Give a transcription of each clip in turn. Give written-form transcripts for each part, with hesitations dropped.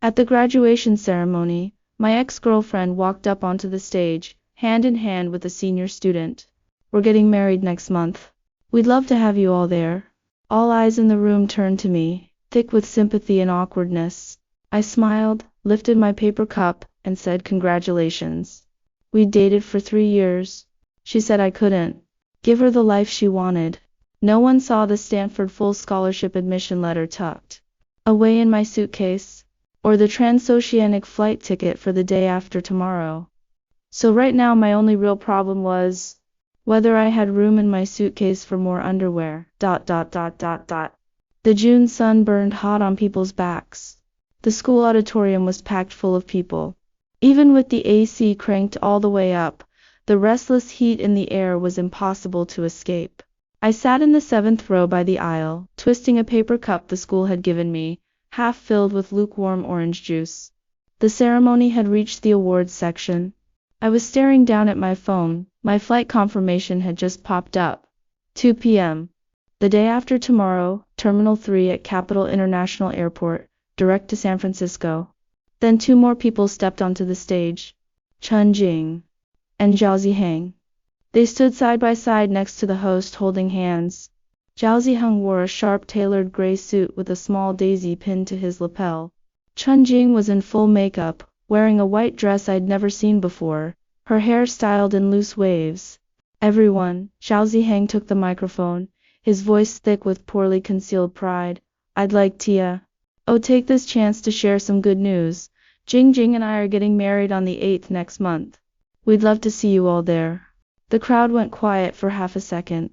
At the graduation ceremony, my ex-girlfriend walked up onto the stage, hand in hand with a senior student. We're getting married next month. We'd love to have you all there. All eyes in the room turned to me, thick with sympathy and awkwardness. I smiled, lifted my paper cup, and said congratulations. We'd dated for 3 years. She said I couldn't give her the life she wanted. No one saw the Stanford full scholarship admission letter tucked away in my suitcase, or the transoceanic flight ticket for the day after tomorrow. So right now my only real problem was whether I had room in my suitcase for more underwear. The June sun burned hot on people's backs. The school auditorium was packed full of people. Even with the AC cranked all the way up, the restless heat in the air was impossible to escape. I sat in the 7th row by the aisle, twisting a paper cup the school had given me, half filled with lukewarm orange juice. The ceremony had reached the awards section. I was staring down at my phone. My flight confirmation had just popped up. 2 p.m. The day after tomorrow, Terminal 3 at Capital International Airport, direct to San Francisco. Then 2 more people stepped onto the stage. Chun Jing and Zhao Ziheng. They stood side by side next to the host holding hands. Zhao Ziheng wore a sharp-tailored gray suit with a small daisy pinned to his lapel. Chun Jing was in full makeup, wearing a white dress I'd never seen before, her hair styled in loose waves. Everyone, Zhao Ziheng took the microphone, his voice thick with poorly concealed pride. I'd like to take this chance to share some good news. Jing and I are getting married on the 8th next month. We'd love to see you all there. The crowd went quiet for half a second.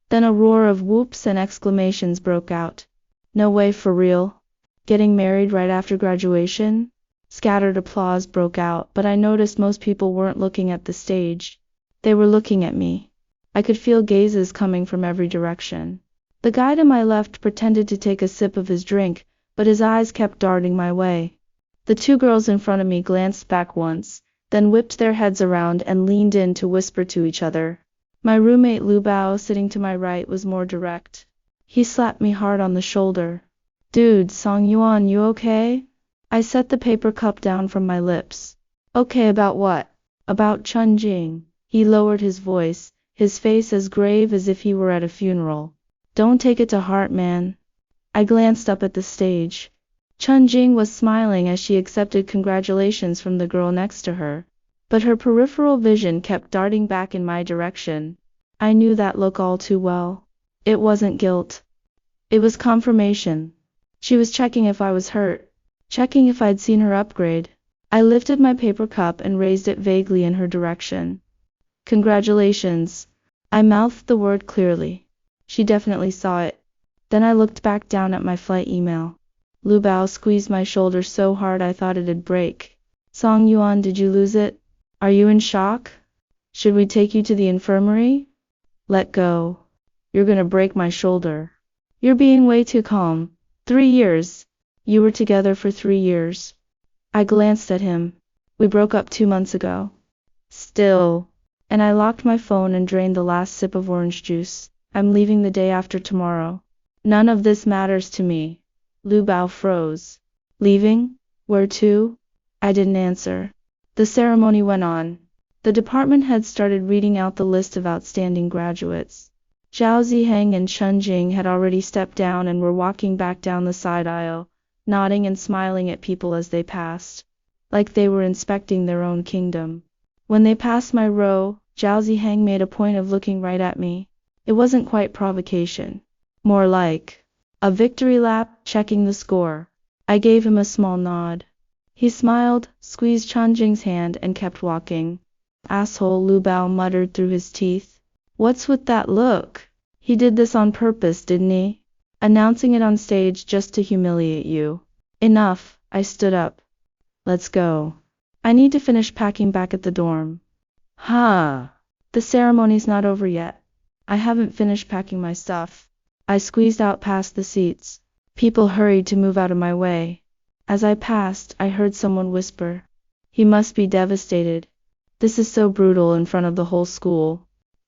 Then a roar of whoops and exclamations broke out. No way, for real? Getting married right after graduation? Scattered applause broke out, but I noticed most people weren't looking at the stage. They were looking at me. I could feel gazes coming from every direction. The guy to my left pretended to take a sip of his drink, but his eyes kept darting my way. The 2 girls in front of me glanced back once, then whipped their heads around and leaned in to whisper to each other. My roommate Lu Bao, sitting to my right, was more direct. He slapped me hard on the shoulder. Dude, Song Yuan, you okay? I set the paper cup down from my lips. Okay, about what? About Chun Jing. He lowered his voice, his face as grave as if he were at a funeral. Don't take it to heart, man. I glanced up at the stage. Chun Jing was smiling as she accepted congratulations from the girl next to her. But her peripheral vision kept darting back in my direction. I knew that look all too well. It wasn't guilt. It was confirmation. She was checking if I was hurt, checking if I'd seen her upgrade. I lifted my paper cup and raised it vaguely in her direction. Congratulations. I mouthed the word clearly. She definitely saw it. Then I looked back down at my flight email. Lu Bao squeezed my shoulder so hard I thought it'd break. Song Yuan, did you lose it? Are you in shock? Should we take you to the infirmary? Let go. You're gonna break my shoulder. You're being way too calm. 3 years. You were together for 3 years. I glanced at him. We broke up 2 months ago. Still. And I locked my phone and drained the last sip of orange juice. I'm leaving the day after tomorrow. None of this matters to me. Lu Bao froze. Leaving? Where to? I didn't answer. The ceremony went on. The department head started reading out the list of outstanding graduates. Zhao Ziheng and Chun Jing had already stepped down and were walking back down the side aisle, nodding and smiling at people as they passed, like they were inspecting their own kingdom. When they passed my row, Zhao Ziheng made a point of looking right at me. It wasn't quite provocation. More like a victory lap, checking the score. I gave him a small nod. He smiled, squeezed Chun Jing's hand, and kept walking. Asshole, Lu Bao muttered through his teeth. What's with that look? He did this on purpose, didn't he? Announcing it on stage just to humiliate you. Enough, I stood up. Let's go. I need to finish packing back at the dorm. Huh. The ceremony's not over yet. I haven't finished packing my stuff. I squeezed out past the seats. People hurried to move out of my way. As I passed, I heard someone whisper. He must be devastated. This is so brutal in front of the whole school.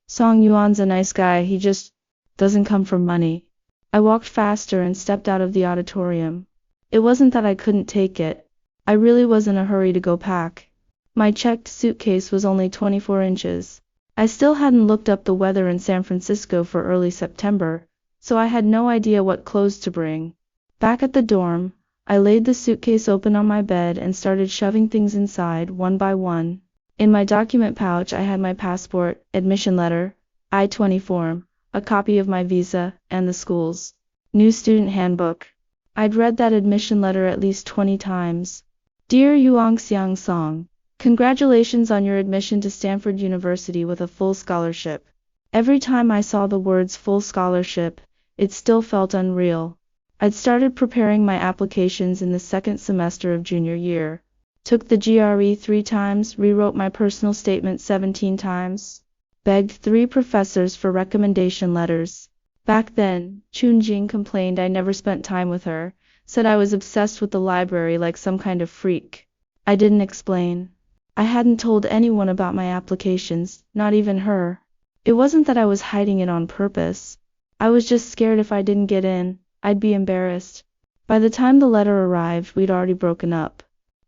Song Yuan's a nice guy, he just doesn't come from money. I walked faster and stepped out of the auditorium. It wasn't that I couldn't take it. I really was in a hurry to go pack. My checked suitcase was only 24 inches. I still hadn't looked up the weather in San Francisco for early September, so I had no idea what clothes to bring. Back at the dorm, I laid the suitcase open on my bed and started shoving things inside, one by one. In my document pouch I had my passport, admission letter, I-20 form, a copy of my visa, and the school's new student handbook. I'd read that admission letter at least 20 times. Dear Yuang Xiang Song, congratulations on your admission to Stanford University with a full scholarship. Every time I saw the words full scholarship, it still felt unreal. I'd started preparing my applications in the second semester of junior year. Took the GRE 3 times, rewrote my personal statement 17 times. Begged 3 professors for recommendation letters. Back then, Chunjing complained I never spent time with her, said I was obsessed with the library like some kind of freak. I didn't explain. I hadn't told anyone about my applications, not even her. It wasn't that I was hiding it on purpose. I was just scared if I didn't get in, I'd be embarrassed. By the time the letter arrived, we'd already broken up.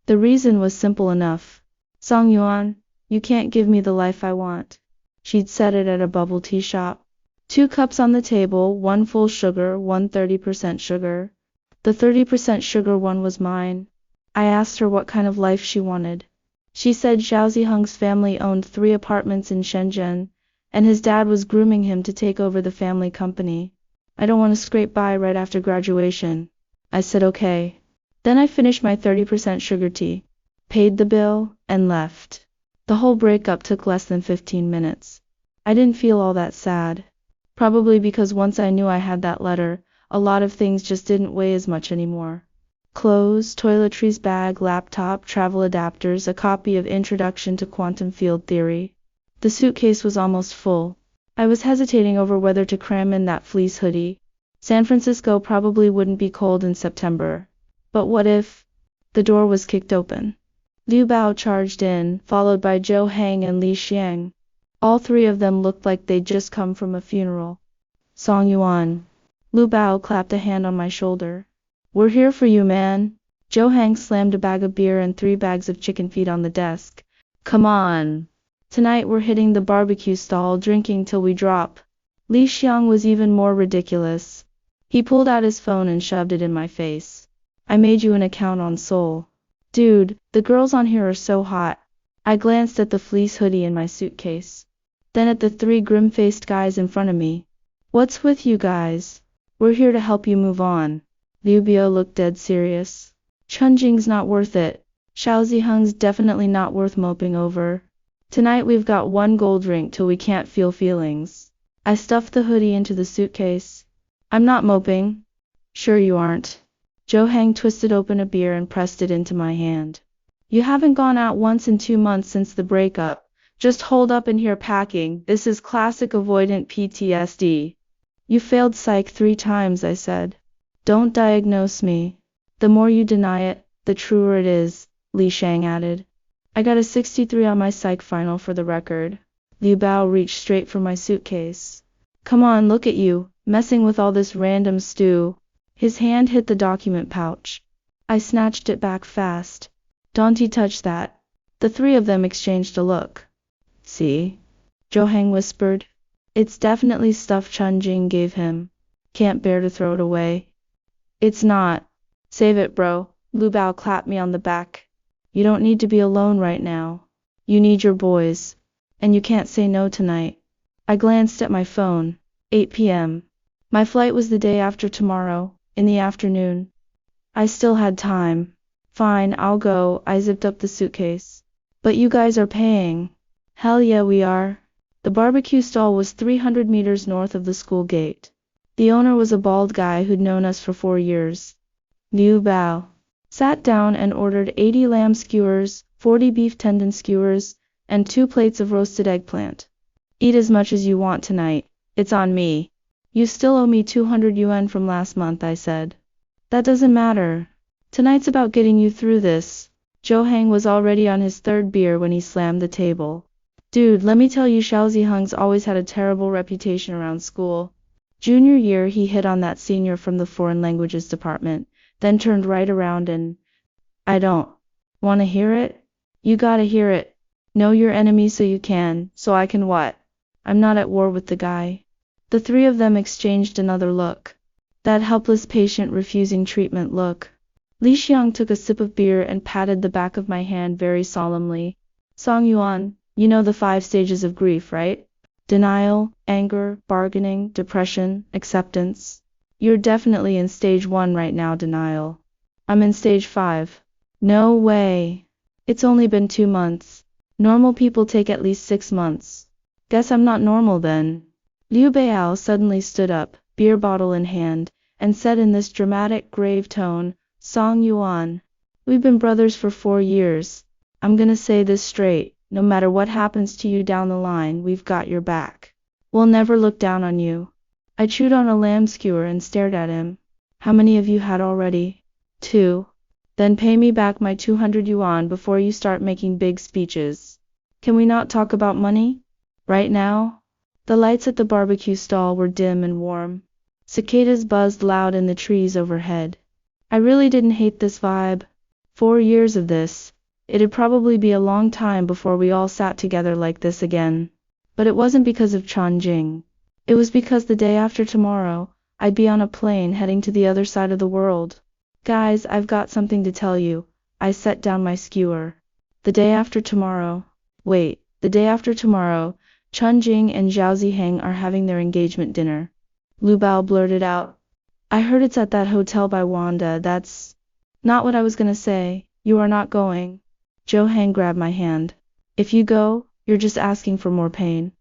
The reason was simple enough. Song Yuan, you can't give me the life I want. She'd said it at a bubble tea shop. 2 cups on the table, 1 full sugar, 1 30% sugar. The 30% sugar one was mine. I asked her what kind of life she wanted. She said Xiao Ziheng's family owned 3 apartments in Shenzhen, and his dad was grooming him to take over the family company. I don't want to scrape by right after graduation. I said okay. Then I finished my 30% sugar tea, paid the bill, and left. The whole breakup took less than 15 minutes. I didn't feel all that sad. Probably because once I knew I had that letter, a lot of things just didn't weigh as much anymore. Clothes, toiletries bag, laptop, travel adapters, a copy of Introduction to Quantum Field Theory. The suitcase was almost full. I was hesitating over whether to cram in that fleece hoodie. San Francisco probably wouldn't be cold in September. But what if? The door was kicked open. Liu Bao charged in, followed by Zhou Heng and Li Xiang. All 3 of them looked like they'd just come from a funeral. Song Yuan. Liu Bao clapped a hand on my shoulder. We're here for you, man. Zhou Heng slammed a bag of beer and 3 bags of chicken feet on the desk. Come on. Tonight we're hitting the barbecue stall, drinking till we drop. Li Xiang was even more ridiculous. He pulled out his phone and shoved it in my face. I made you an account on Seoul. Dude, the girls on here are so hot. I glanced at the fleece hoodie in my suitcase. Then at the 3 grim-faced guys in front of me. What's with you guys? We're here to help you move on. Liu Biao looked dead serious. Chunjing's not worth it. Xiao Ziheng's definitely not worth moping over. Tonight we've got 1 gold drink till we can't feel feelings. I stuffed the hoodie into the suitcase. I'm not moping. Sure you aren't. Zhou Heng twisted open a beer and pressed it into my hand. You haven't gone out once in 2 months since the breakup. Just hold up in here packing. This is classic avoidant PTSD. You failed psych 3 times, I said. Don't diagnose me. The more you deny it, the truer it is, Li Xiang added. I got a 63 on my psych final for the record. Liu Bao reached straight for my suitcase. Come on, look at you, messing with all this random stew. His hand hit the document pouch. I snatched it back fast. Don't you touch that. The 3 of them exchanged a look. See? Zhou Heng whispered. It's definitely stuff Chunjing gave him. Can't bear to throw it away. It's not. Save it, bro. Liu Bao clapped me on the back. You don't need to be alone right now. You need your boys. And you can't say no tonight. I glanced at my phone. 8 p.m. My flight was the day after tomorrow, in the afternoon. I still had time. Fine, I'll go. I zipped up the suitcase. But you guys are paying. Hell yeah, we are. The barbecue stall was 300 meters north of the school gate. The owner was a bald guy who'd known us for 4 years. Liu Bao sat down and ordered 80 lamb skewers, 40 beef tendon skewers, and 2 plates of roasted eggplant. Eat as much as you want tonight. It's on me. You still owe me 200 yuan from last month, I said. That doesn't matter. Tonight's about getting you through this. Zhou Heng was already on his 3rd beer when he slammed the table. Dude, let me tell you, Xiao Ziheng's always had a terrible reputation around school. Junior year he hit on that senior from the foreign languages department, then turned right around and... I don't Wanna hear it? You gotta hear it. Know your enemy so I can what? I'm not at war with the guy. The three of them exchanged another look. That helpless patient refusing treatment look. Li Xiang took a sip of beer and patted the back of my hand very solemnly. Song Yuan, you know the 5 stages of grief, right? Denial, anger, bargaining, depression, acceptance. You're definitely in stage 1 right now, denial. I'm in stage 5. No way. It's only been 2 months. Normal people take at least 6 months. Guess I'm not normal then. Liu Biao suddenly stood up, beer bottle in hand, and said in this dramatic, grave tone, Song Yuan, we've been brothers for 4 years. I'm gonna say this straight, no matter what happens to you down the line, we've got your back. We'll never look down on you. I chewed on a lamb skewer and stared at him. How many have you had already? 2. Then pay me back my 200 yuan before you start making big speeches. Can we not talk about money? Right now? The lights at the barbecue stall were dim and warm. Cicadas buzzed loud in the trees overhead. I really didn't hate this vibe. 4 years of this. It'd probably be a long time before we all sat together like this again. But it wasn't because of Changing. It was because the day after tomorrow, I'd be on a plane heading to the other side of the world. Guys, I've got something to tell you. I set down my skewer. The day after tomorrow. Wait, the day after tomorrow, Chunjing and Zhao Ziheng are having their engagement dinner. Lu Bao blurted out. I heard it's at that hotel by Wanda. That's not what I was gonna say. You are not going. Zhou Heng grabbed my hand. If you go, you're just asking for more pain.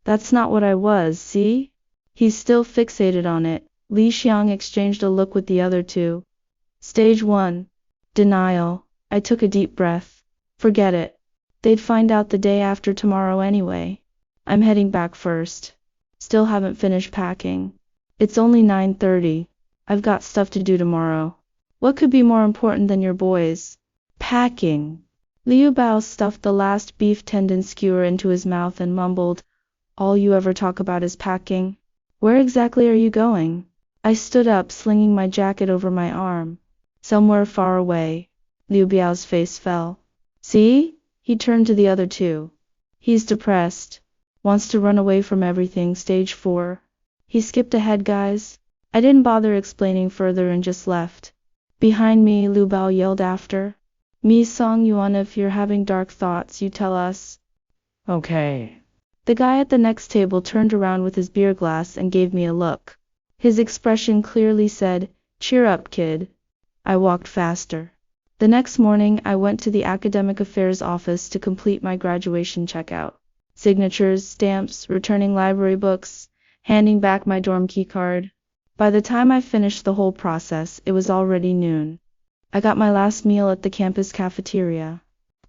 That's not what I was, see? He's still fixated on it. Li Xiang exchanged a look with the other two. Stage 1. Denial. I took a deep breath. Forget it. They'd find out the day after tomorrow anyway. I'm heading back first. Still haven't finished packing. It's only 9:30. I've got stuff to do tomorrow. What could be more important than your boys? Packing. Liu Bao stuffed the last beef tendon skewer into his mouth and mumbled, all you ever talk about is packing. Where exactly are you going? I stood up, slinging my jacket over my arm. Somewhere far away. Liu Biao's face fell. See? He turned to the other two. He's depressed. Wants to run away from everything, stage 4. He skipped ahead, guys. I didn't bother explaining further and just left. Behind me, Liu Bao yelled after. Me Song Yuan, if you're having dark thoughts, you tell us. Okay. The guy at the next table turned around with his beer glass and gave me a look. His expression clearly said, cheer up, kid. I walked faster. The next morning, I went to the academic affairs office to complete my graduation checkout. Signatures, stamps, returning library books, handing back my dorm key card. By the time I finished the whole process, it was already noon. I got my last meal at the campus cafeteria.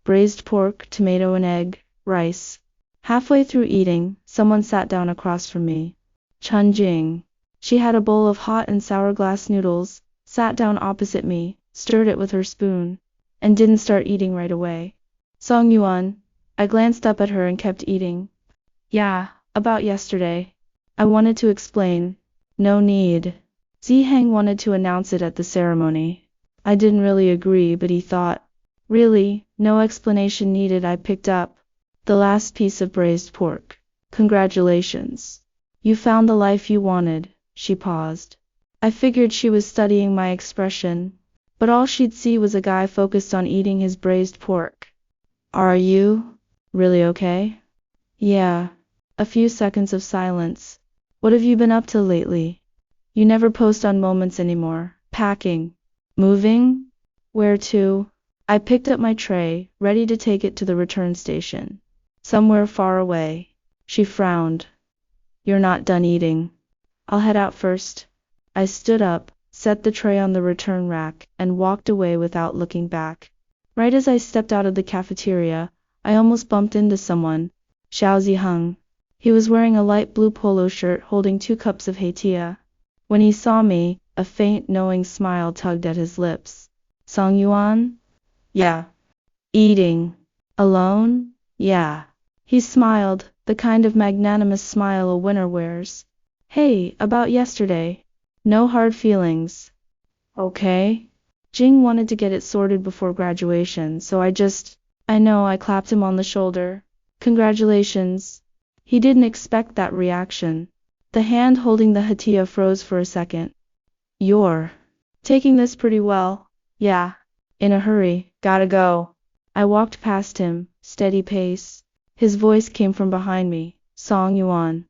Braised pork, tomato and egg, rice. Halfway through eating, someone sat down across from me. Chun Jing. She had a bowl of hot and sour glass noodles, sat down opposite me, stirred it with her spoon, and didn't start eating right away. Song Yuan. I glanced up at her and kept eating. Yeah, about yesterday. I wanted to explain. No need. Ziheng wanted to announce it at the ceremony. I didn't really agree, but he thought. Really, no explanation needed. I picked up the last piece of braised pork. Congratulations. You found the life you wanted. She paused. I figured she was studying my expression, but all she'd see was a guy focused on eating his braised pork. Are you really okay? Yeah. A few seconds of silence. What have you been up to lately? You never post on Moments anymore. Packing. Moving? Where to? I picked up my tray, ready to take it to the return station. Somewhere far away. She frowned. You're not done eating. I'll head out first. I stood up, set the tray on the return rack, and walked away without looking back. Right as I stepped out of the cafeteria, I almost bumped into someone. Zhao Ziheng. He was wearing a light blue polo shirt holding 2 cups of heitia. When he saw me, a faint, knowing smile tugged at his lips. Song Yuan? Yeah. Eating. Alone? Yeah. He smiled, the kind of magnanimous smile a winner wears. Hey, about yesterday. No hard feelings. Okay. Jing wanted to get it sorted before graduation, so I know, I clapped him on the shoulder. Congratulations. He didn't expect that reaction. The hand holding the hatiya froze for a second. You're taking this pretty well. Yeah. In a hurry, gotta go. I walked past him, steady pace. His voice came from behind me. Song Yuan.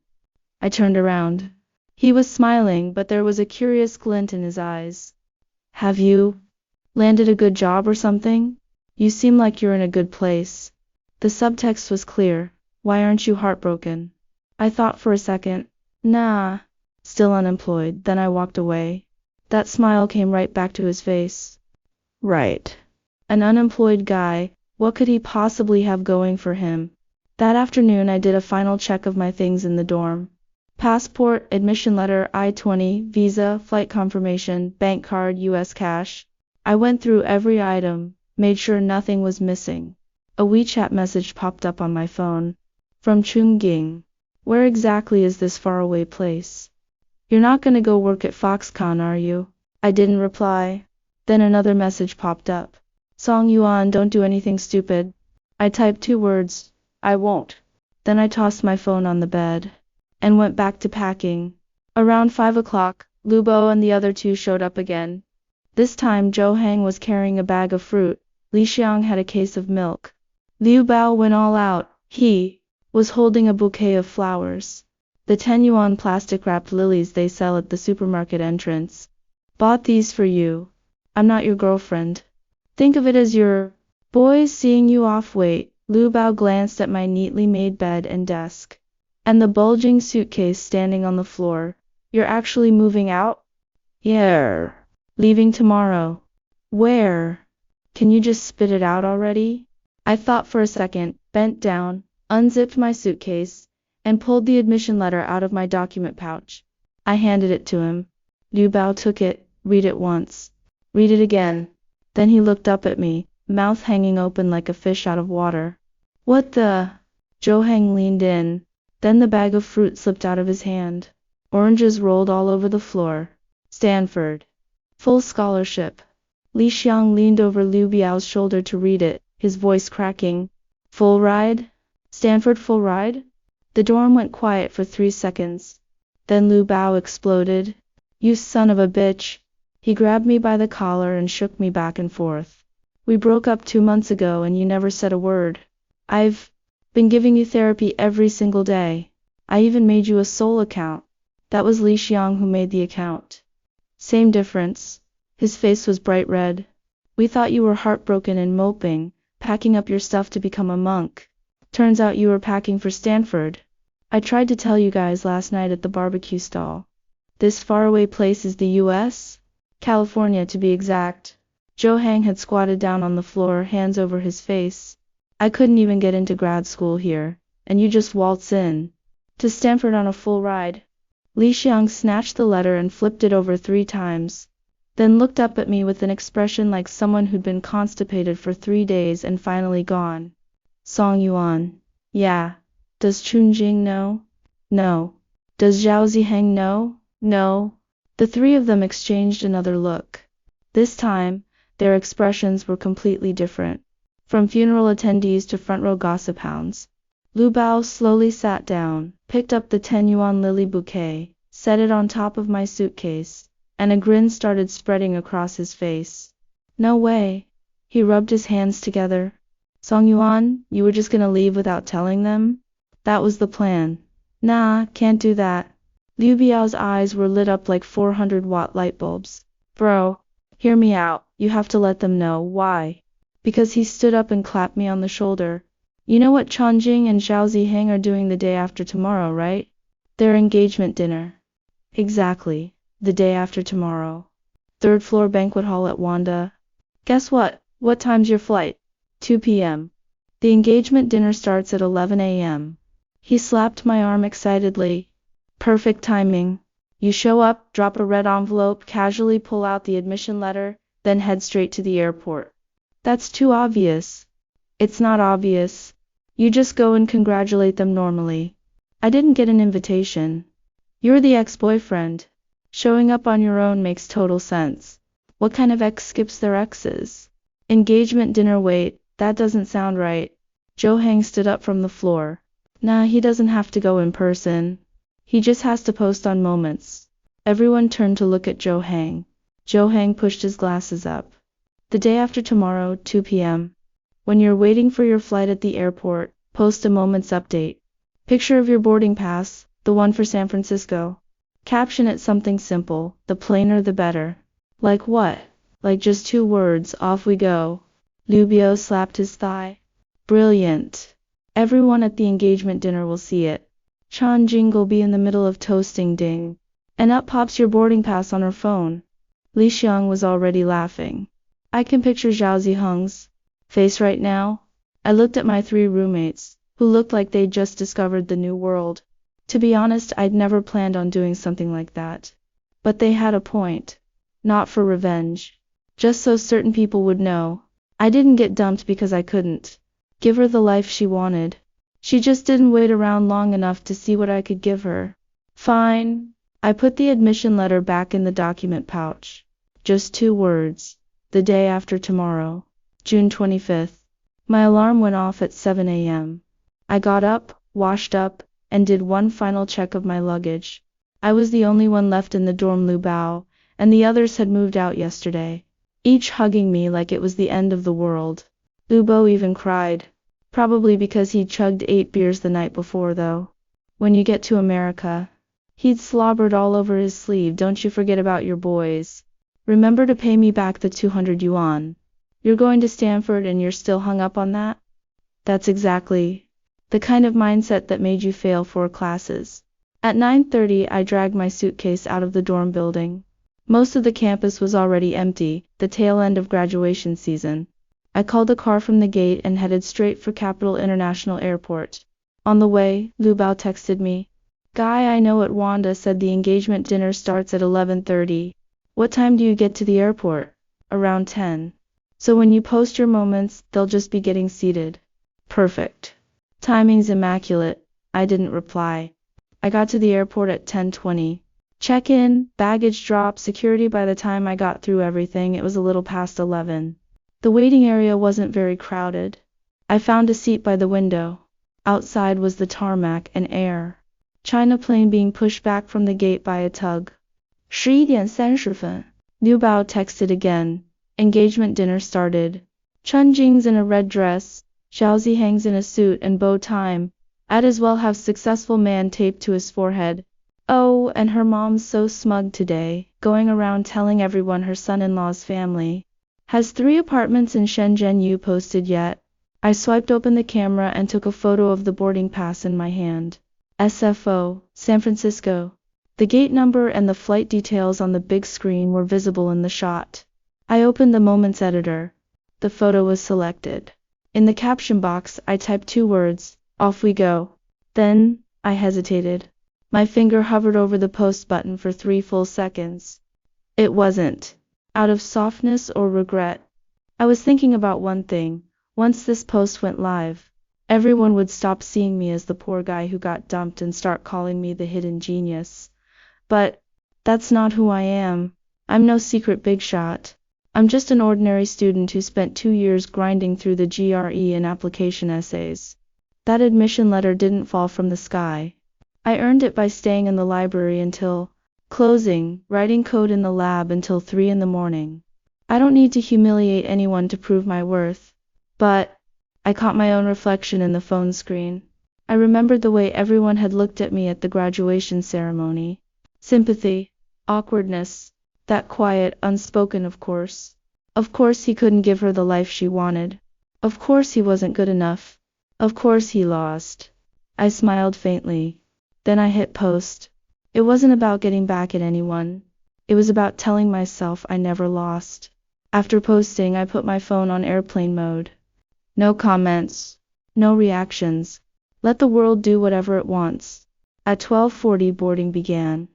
I turned around. He was smiling, but there was a curious glint in his eyes. Have you landed a good job or something? You seem like you're in a good place. The subtext was clear. Why aren't you heartbroken? I thought for a second. Nah. Still unemployed. Then I walked away. That smile came right back to his face. Right. An unemployed guy, what could he possibly have going for him? That afternoon I did a final check of my things in the dorm. Passport, admission letter, I-20, visa, flight confirmation, bank card, US cash. I went through every item, made sure nothing was missing. A WeChat message popped up on my phone. From Chungking. Where exactly is this faraway place? You're not gonna go work at Foxconn, are you? I didn't reply. Then another message popped up. Song Yuan, don't do anything stupid. I typed 2 words. I won't. Then I tossed my phone on the bed and went back to packing. Around 5 o'clock, Lu Bo and the other 2 showed up again. This time Zhou Hang was carrying a bag of fruit. Li Xiang had a case of milk. Liu Bao went all out. He was holding a bouquet of flowers. The 10 yuan plastic-wrapped lilies they sell at the supermarket entrance. Bought these for you. I'm not your girlfriend. Think of it as your boys seeing you off. Wait. Liu Bao glanced at my neatly made bed and desk. And the bulging suitcase standing on the floor. You're actually moving out? Yeah. Leaving tomorrow. Where? Can you just spit it out already? I thought for a second, bent down, unzipped my suitcase, and pulled the admission letter out of my document pouch. I handed it to him. Liu Bao took it. Read it once. Read it again. Then he looked up at me, mouth hanging open like a fish out of water. What the? Zhou Hang leaned in. Then the bag of fruit slipped out of his hand. Oranges rolled all over the floor. Stanford. Full scholarship. Li Xiang leaned over Liu Biao's shoulder to read it, his voice cracking. Full ride? Stanford full ride? The dorm went quiet for 3 seconds. Then Liu Bao exploded. You son of a bitch. He grabbed me by the collar and shook me back and forth. We broke up 2 months ago and you never said a word. I've been giving you therapy every single day. I even made you a Soul account. That was Li Xiang who made the account. Same difference. His face was bright red. We thought you were heartbroken and moping, packing up your stuff to become a monk. Turns out you were packing for Stanford. I tried to tell you guys last night at the barbecue stall. This faraway place is the US? California to be exact. Zhou Hang had squatted down on the floor, hands over his face. I couldn't even get into grad school here, and you just waltz in to Stanford on a full ride. Li Xiang snatched the letter and flipped it over 3 times, then looked up at me with an expression like someone who'd been constipated for 3 days and finally gone. Song Yuan. Yeah. Does Chunjing know? No. Does Zhao Ziheng know? No. The 3 of them exchanged another look. This time, their expressions were completely different. From funeral attendees to front row gossip hounds. Liu Bao slowly sat down, picked up the 10 yuan lily bouquet, set it on top of my suitcase, and a grin started spreading across his face. No way. He rubbed his hands together. Song Yuan, you were just gonna leave without telling them? That was the plan. Nah, can't do that. Liu Biao's eyes were lit up like 400-watt light bulbs. Bro, hear me out. You have to let them know. Why? Because he stood up and clapped me on the shoulder. You know what Chongjing and Zhao Ziheng are doing the day after tomorrow, right? Their engagement dinner. Exactly. The day after tomorrow. 3rd floor banquet hall at Wanda. Guess what? What time's your flight? 2 p.m. The engagement dinner starts at 11 a.m. He slapped my arm excitedly. Perfect timing. You show up, drop a red envelope, casually pull out the admission letter, then head straight to the airport. That's too obvious. It's not obvious. You just go and congratulate them normally. I didn't get an invitation. You're the ex-boyfriend. Showing up on your own makes total sense. What kind of ex skips their exes? Engagement dinner, wait, that doesn't sound right. Joe Hang stood up from the floor. Nah, he doesn't have to go in person. He just has to post on Moments. Everyone turned to look at Joe Hang. Joe Hang pushed his glasses up. The day after tomorrow, 2 p.m. When you're waiting for your flight at the airport, post a Moments update. Picture of your boarding pass, the one for San Francisco. Caption it something simple, the plainer the better. Like what? Like just 2 words, off we go. Lubio slapped his thigh. Brilliant. Everyone at the engagement dinner will see it. Chan Jing'll be in the middle of toasting ding. And up pops your boarding pass on her phone. Li Xiang was already laughing. I can picture Zhao Ziheng's face right now. I looked at my 3 roommates, who looked like they'd just discovered the new world. To be honest, I'd never planned on doing something like that. But they had a point. Not for revenge. Just so certain people would know. I didn't get dumped because I couldn't give her the life she wanted. She just didn't wait around long enough to see what I could give her. Fine. I put the admission letter back in the document pouch. Just 2 words. The day after tomorrow. June 25th. My alarm went off at 7 a.m. I got up, washed up, and did one final check of my luggage. I was the only one left in the dorm Lu Bao, and the others had moved out yesterday, each hugging me like it was the end of the world. Lu Bao even cried. Probably because he'd chugged 8 beers the night before though. When you get to America, he'd slobbered all over his sleeve. Don't you forget about your boys. Remember to pay me back the 200 yuan. You're going to Stanford and you're still hung up on that? That's exactly the kind of mindset that made you fail 4 classes. At 9:30 I dragged my suitcase out of the dorm building. Most of the campus was already empty, the tail end of graduation season. I called a car from the gate and headed straight for Capital International Airport. On the way, Lu Bao texted me. Guy I know at Wanda said the engagement dinner starts at 11:30. What time do you get to the airport? Around 10. So when you post your Moments, they'll just be getting seated. Perfect. Timing's immaculate. I didn't reply. I got to the airport at 10:20. Check-in, baggage drop, security. By the time I got through everything, it was a little past 11. The waiting area wasn't very crowded. I found a seat by the window. Outside was the tarmac and air. China plane being pushed back from the gate by a tug. 11:30 分. Liu Bao texted again. Engagement dinner started. Chun Jing's in a red dress. Zhao Ziheng's in a suit and bow tie. I'd as well have successful man taped to his forehead. Oh, and her mom's so smug today, going around telling everyone her son-in-law's family has 3 apartments in Shenzhen. You posted yet? I swiped open the camera and took a photo of the boarding pass in my hand. SFO, San Francisco. The gate number and the flight details on the big screen were visible in the shot. I opened the Moments editor. The photo was selected. In the caption box, I typed 2 words, off we go. Then, I hesitated. My finger hovered over the post button for 3 full seconds. It wasn't out of softness or regret. I was thinking about one thing. Once this post went live, everyone would stop seeing me as the poor guy who got dumped and start calling me the hidden genius. But that's not who I am. I'm no secret big shot. I'm just an ordinary student who spent 2 years grinding through the GRE and application essays. That admission letter didn't fall from the sky. I earned it by staying in the library until closing, writing code in the lab until 3 in the morning. I don't need to humiliate anyone to prove my worth. But I caught my own reflection in the phone screen. I remembered the way everyone had looked at me at the graduation ceremony. Sympathy, awkwardness, that quiet, unspoken of course. Of course he couldn't give her the life she wanted. Of course he wasn't good enough. Of course he lost. I smiled faintly. Then I hit post. It wasn't about getting back at anyone. It was about telling myself I never lost. After posting, I put my phone on airplane mode. No comments. No reactions. Let the world do whatever it wants. At 12:40 boarding began.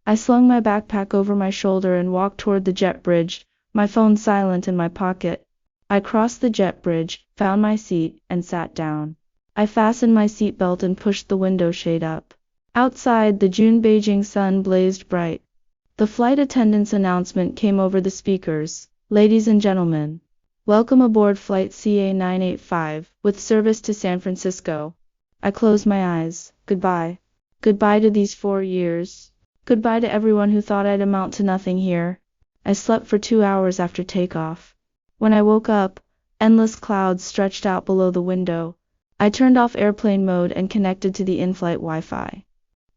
I slung my backpack over my shoulder and walked toward the jet bridge, my phone silent in my pocket. I crossed the jet bridge, found my seat, and sat down. I fastened my seatbelt and pushed the window shade up. Outside, the June Beijing sun blazed bright. The flight attendant's announcement came over the speakers. Ladies and gentlemen, welcome aboard flight CA985, with service to San Francisco. I closed my eyes. Goodbye. Goodbye to these 4 years. Goodbye to everyone who thought I'd amount to nothing here. I slept for 2 hours after takeoff. When I woke up, endless clouds stretched out below the window. I turned off airplane mode and connected to the in-flight Wi-Fi.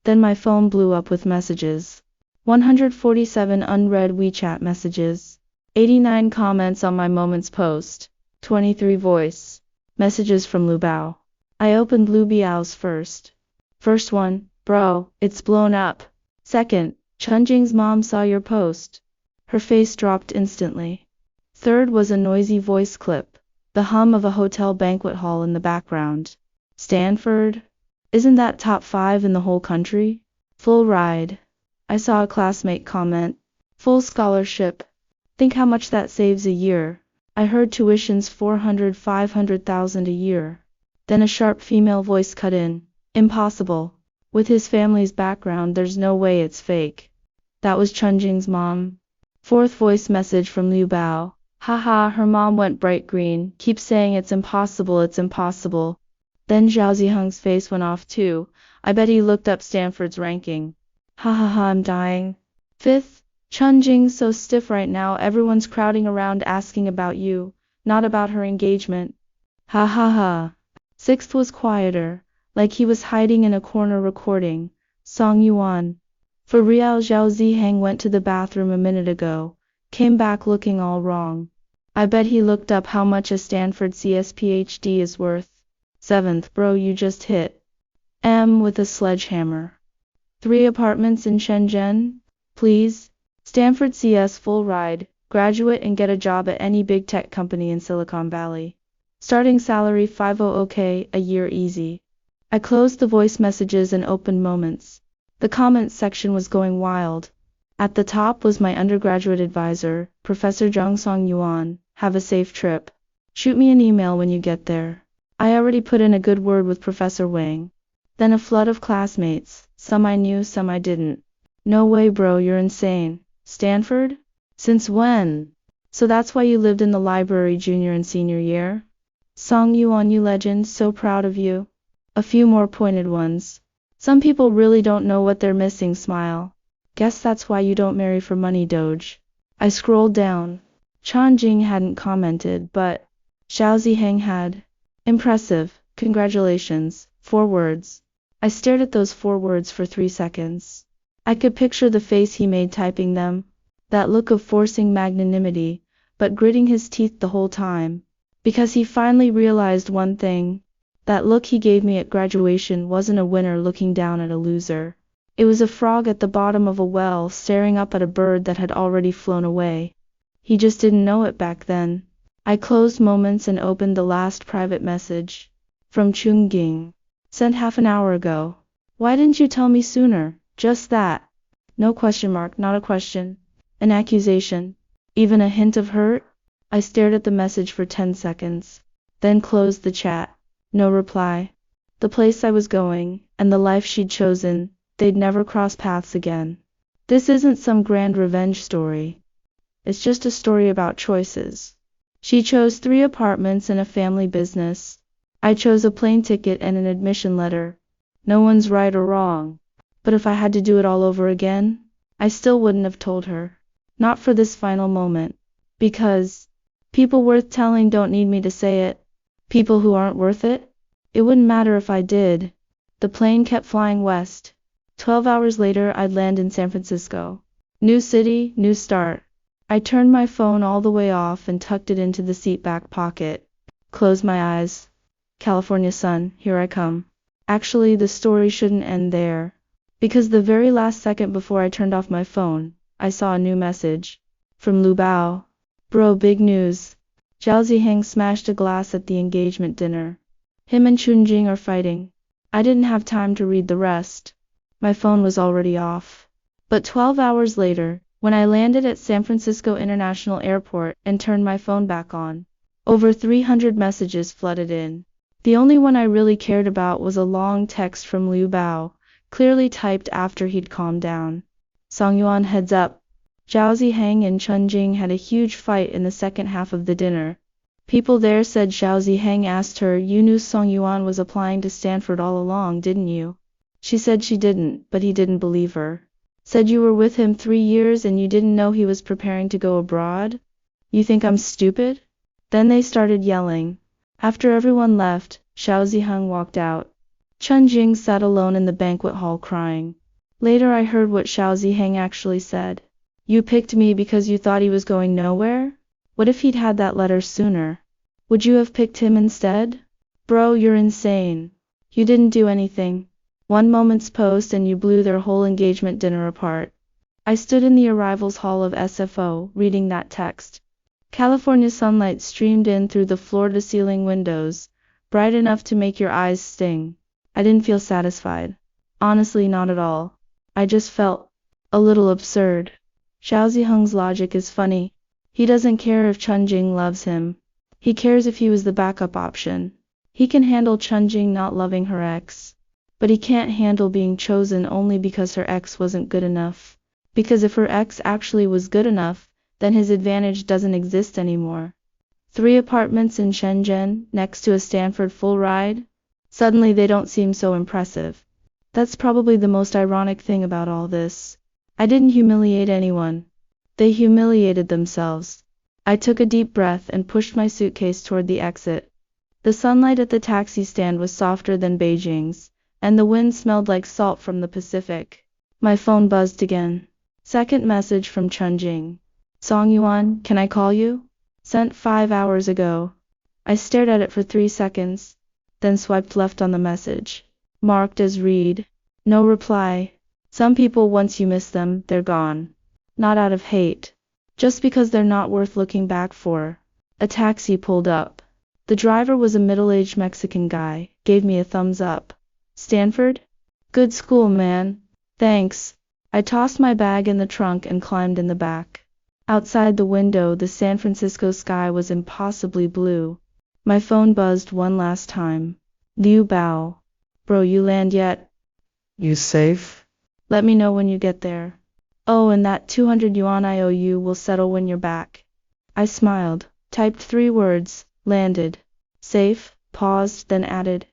Then my phone blew up with messages. 147 unread WeChat messages. 89 comments on my Moments post. 23 voice messages from Lu Bao. I opened Lu Biao's first. First one, bro, it's blown up. Second, Chunjing's mom saw your post. Her face dropped instantly. Third was a noisy voice clip. The hum of a hotel banquet hall in the background. Stanford? Isn't that top 5 in the whole country? Full ride. I saw a classmate comment. Full scholarship. Think how much that saves a year. I heard tuition's 400-500,000 a year. Then a sharp female voice cut in. Impossible. With his family's background, there's no way it's fake. That was Chunjing's mom. Fourth voice message from Lu Bao. Haha, her mom went bright green. Keep saying it's impossible, it's impossible. Then Zhao Ziheng's face went off too. I bet he looked up Stanford's ranking. Ha ha ha, I'm dying. Fifth, Chunjing's so stiff right now, everyone's crowding around asking about you, not about her engagement. Ha ha ha. Sixth was quieter, like he was hiding in a corner recording. Song Yuan. For real, Zhao Ziheng went to the bathroom a minute ago. Came back looking all wrong. I bet he looked up how much a Stanford CS PhD is worth. Seventh, bro, you just hit M with a sledgehammer. 3 apartments in Shenzhen? Please? Stanford CS full ride, graduate and get a job at any big tech company in Silicon Valley. Starting salary 500K a year easy. I closed the voice messages and opened Moments. The comments section was going wild. At the top was my undergraduate advisor, Professor Zhang Song Yuan. Have a safe trip. Shoot me an email when you get there. I already put in a good word with Professor Wang. Then a flood of classmates, some I knew, some I didn't. No way, bro, you're insane. Stanford? Since when? So that's why you lived in the library junior and senior year? Song Yuan, you legend, so proud of you. A few more pointed ones. Some people really don't know what they're missing, smile. Guess that's why you don't marry for money, Doge. I scrolled down. Chunjing hadn't commented, but Zhao Ziheng had. Impressive, congratulations, 4 words. I stared at those 4 words for 3 seconds. I could picture the face he made typing them. That look of forcing magnanimity, but gritting his teeth the whole time. Because he finally realized one thing. That look he gave me at graduation wasn't a winner looking down at a loser. It was a frog at the bottom of a well staring up at a bird that had already flown away. He just didn't know it back then. I closed Moments and opened the last private message. From Chunjing. Sent half an hour ago. Why didn't you tell me sooner? Just that. No question mark, not a question. An accusation. Even a hint of hurt? I stared at the message for 10 seconds. Then closed the chat. No reply. The place I was going, and the life she'd chosen, they'd never cross paths again. This isn't some grand revenge story. It's just a story about choices. She chose 3 apartments and a family business. I chose a plane ticket and an admission letter. No one's right or wrong. But if I had to do it all over again, I still wouldn't have told her. Not for this final moment. Because people worth telling don't need me to say it. People who aren't worth it? It wouldn't matter if I did. The plane kept flying west. 12 hours later, I'd land in San Francisco. New city, new start. I turned my phone all the way off and tucked it into the seat back pocket. Closed my eyes. California sun, here I come. Actually, the story shouldn't end there. Because the very last second before I turned off my phone, I saw a new message. From Lu Bao. Bro, big news. Zhao Ziheng smashed a glass at the engagement dinner. Him and Chunjing are fighting. I didn't have time to read the rest. My phone was already off. But 12 hours later, when I landed at San Francisco International Airport and turned my phone back on, over 300 messages flooded in. The only one I really cared about was a long text from Lu Bao, clearly typed after he'd calmed down. Song Yuan heads up. Zhao Zihang and Chun Jing had a huge fight in the second half of the dinner. People there said Zhao Zihang asked her, "You knew Song Yuan was applying to Stanford all along, didn't you?" She said she didn't, but he didn't believe her. Said you were with him 3 years and you didn't know he was preparing to go abroad? You think I'm stupid? Then they started yelling. After everyone left, Zhao Zihang walked out. Chun Jing sat alone in the banquet hall crying. Later I heard what Zhao Zihang actually said. You picked me because you thought he was going nowhere? What if he'd had that letter sooner? Would you have picked him instead? Bro, you're insane. You didn't do anything. One moment's post and you blew their whole engagement dinner apart. I stood in the arrivals hall of SFO, reading that text. California sunlight streamed in through the floor-to-ceiling windows, bright enough to make your eyes sting. I didn't feel satisfied. Honestly, not at all. I just felt a little absurd. Zhao Zihang's logic is funny. He doesn't care if Chun Jing loves him. He cares if he was the backup option. He can handle Chun Jing not loving her ex. But he can't handle being chosen only because her ex wasn't good enough. Because if her ex actually was good enough, then his advantage doesn't exist anymore. 3 apartments in Shenzhen, next to a Stanford full ride? Suddenly they don't seem so impressive. That's probably the most ironic thing about all this. I didn't humiliate anyone. They humiliated themselves. I took a deep breath and pushed my suitcase toward the exit. The sunlight at the taxi stand was softer than Beijing's, and the wind smelled like salt from the Pacific. My phone buzzed again. Second message from Chun Jing. Song Yuan, can I call you? Sent 5 hours ago. I stared at it for 3 seconds, then swiped left on the message. Marked as read. No reply. Some people, once you miss them, they're gone. Not out of hate. Just because they're not worth looking back for. A taxi pulled up. The driver was a middle-aged Mexican guy, gave me a thumbs up. Stanford? Good school, man. Thanks. I tossed my bag in the trunk and climbed in the back. Outside the window, the San Francisco sky was impossibly blue. My phone buzzed one last time. Liu Bao. Bro, you land yet? You safe? Let me know when you get there. Oh, and that 200 yuan I owe you will settle when you're back. I smiled, typed 3 words, landed. Safe, paused, then added.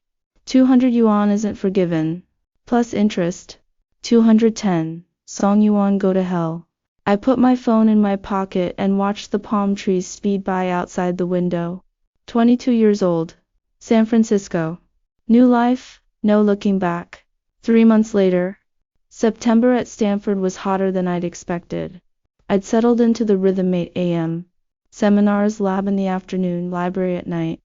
200 yuan isn't forgiven. Plus interest. 210. Song Yuan, go to hell. I put my phone in my pocket and watched the palm trees speed by outside the window. 22 years old. San Francisco. New life, no looking back. 3 months later. September at Stanford was hotter than I'd expected. I'd settled into the rhythm 8 a.m. Seminars, lab in the afternoon, library at night.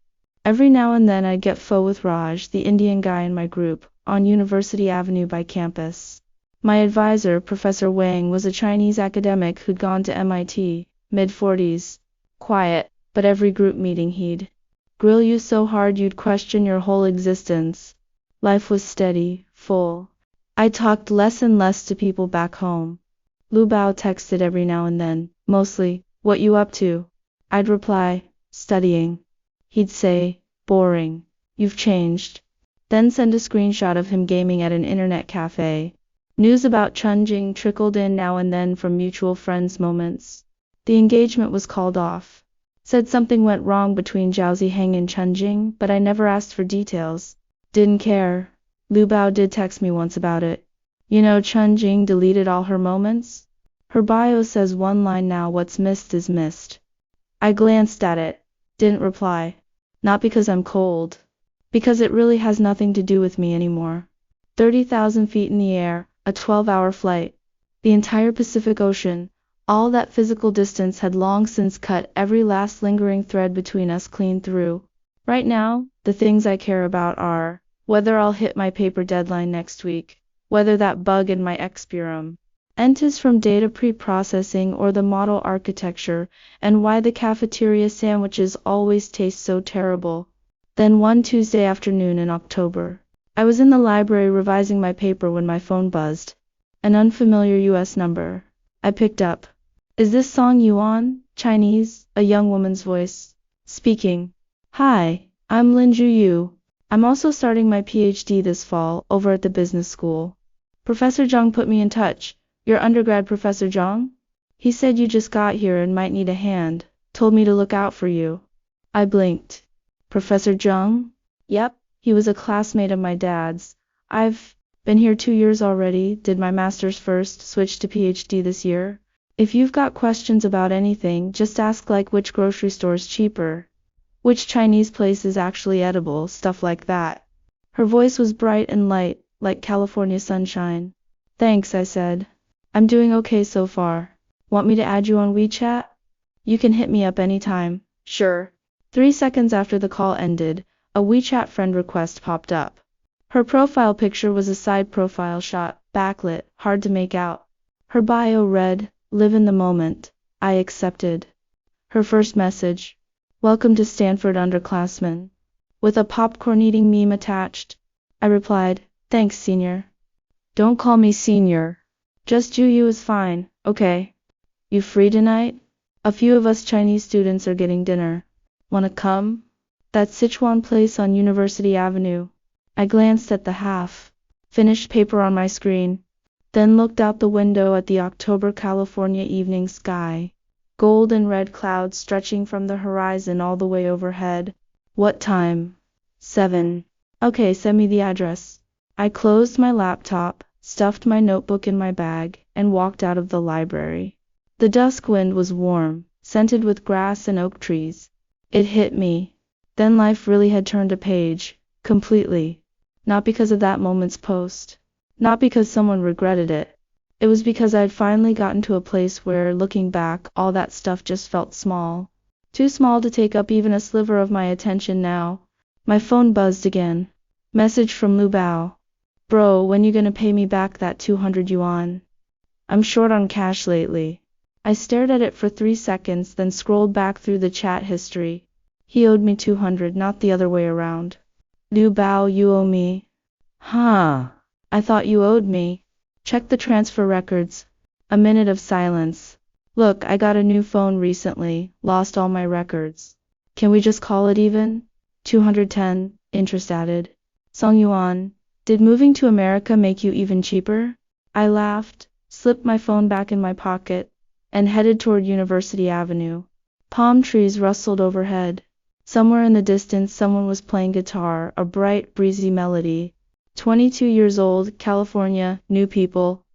Every now and then I'd get pho with Raj, the Indian guy in my group, on University Avenue by campus. My advisor, Professor Wang, was a Chinese academic who'd gone to MIT, mid-40s. Quiet, but every group meeting he'd grill you so hard you'd question your whole existence. Life was steady, full. I talked less and less to people back home. Liu Bao texted every now and then, mostly, "What you up to?" I'd reply, "Studying." He'd say, "Boring. You've changed." Then send a screenshot of him gaming at an internet cafe. News about Chun Jing trickled in now and then from mutual friends' moments. The engagement was called off. Said something went wrong between Zhao Zihang and Chun Jing, but I never asked for details. Didn't care. Liu Bao did text me once about it. You know, Chun Jing deleted all her moments? Her bio says one line now, "What's missed is missed." I glanced at it. Didn't reply. Not because I'm cold. Because it really has nothing to do with me anymore. 30,000 feet in the air, a 12-hour flight. The entire Pacific Ocean, all that physical distance had long since cut every last lingering thread between us clean through. Right now, the things I care about are whether I'll hit my paper deadline next week, whether that bug in my expurum enters from data pre-processing or the model architecture, and why the cafeteria sandwiches always taste so terrible. Then one Tuesday afternoon in October, I was in the library revising my paper when my phone buzzed. An unfamiliar US number. I picked up. Is this Song Yuan? Chinese, a young woman's voice. Speaking. Hi, I'm Lin Juyu. I'm also starting my PhD this fall, over at the business school. Professor Zhang put me in touch. Your undergrad Professor Zhang? He said you just got here and might need a hand. Told me to look out for you. I blinked. Professor Zhang? Yep, he was a classmate of my dad's. I've been here 2 years already, did my master's first, switched to PhD this year. If you've got questions about anything, just ask, like which grocery store's cheaper, which Chinese place is actually edible, stuff like that. Her voice was bright and light, like California sunshine. Thanks, I said. I'm doing okay so far. Want me to add you on WeChat? You can hit me up anytime. Sure. 3 seconds after the call ended, a WeChat friend request popped up. Her profile picture was a side profile shot, backlit, hard to make out. Her bio read, "Live in the moment." I accepted. Her first message: "Welcome to Stanford, underclassmen," with a popcorn-eating meme attached. I replied, "Thanks, senior." "Don't call me senior. Just you is fine, okay? You free tonight? A few of us Chinese students are getting dinner. Wanna come? That Sichuan place on University Avenue." I glanced at the half-finished paper on my screen, then looked out the window at the October California evening sky. Gold and red clouds stretching from the horizon all the way overhead. What time? 7. Okay, send me the address. I closed my laptop, stuffed my notebook in my bag, and walked out of the library. The dusk wind was warm, scented with grass and oak trees. It hit me. Then life really had turned a page, completely. Not because of that moment's post. Not because someone regretted it. It was because I'd finally gotten to a place where, looking back, all that stuff just felt small. Too small to take up even a sliver of my attention now. My phone buzzed again. Message from Lu Bao. "Bro, when you gonna pay me back that 200 yuan? I'm short on cash lately." I stared at it for 3 seconds, then scrolled back through the chat history. He owed me 200, not the other way around. Lu Bao, you owe me. Huh. I thought you owed me. Check the transfer records. A minute of silence. Look, I got a new phone recently, lost all my records. Can we just call it even? 210, interest added. Song Yuan, did moving to America make you even cheaper? I laughed, slipped my phone back in my pocket, and headed toward University Avenue. Palm trees rustled overhead. Somewhere in the distance someone was playing guitar, a bright, breezy melody. 22 years old, California, new people,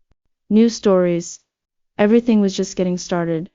new stories. Everything was just getting started.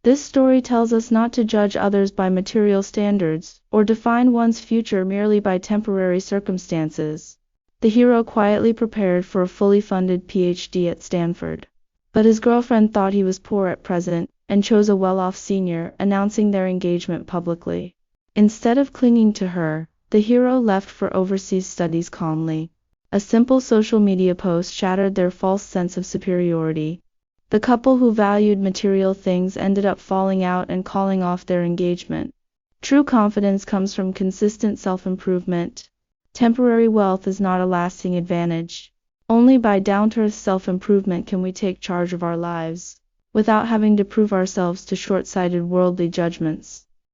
This story tells us not to judge others by material standards, or define one's future merely by temporary circumstances. The hero quietly prepared for a fully funded PhD at Stanford. But his girlfriend thought he was poor at present, and chose a well-off senior, announcing their engagement publicly. Instead of clinging to her, the hero left for overseas studies calmly. A simple social media post shattered their false sense of superiority. The couple who valued material things ended up falling out and calling off their engagement. True confidence comes from consistent self-improvement. Temporary wealth is not a lasting advantage. Only by down-to-earth self-improvement can we take charge of our lives, without having to prove ourselves to short-sighted worldly judgments.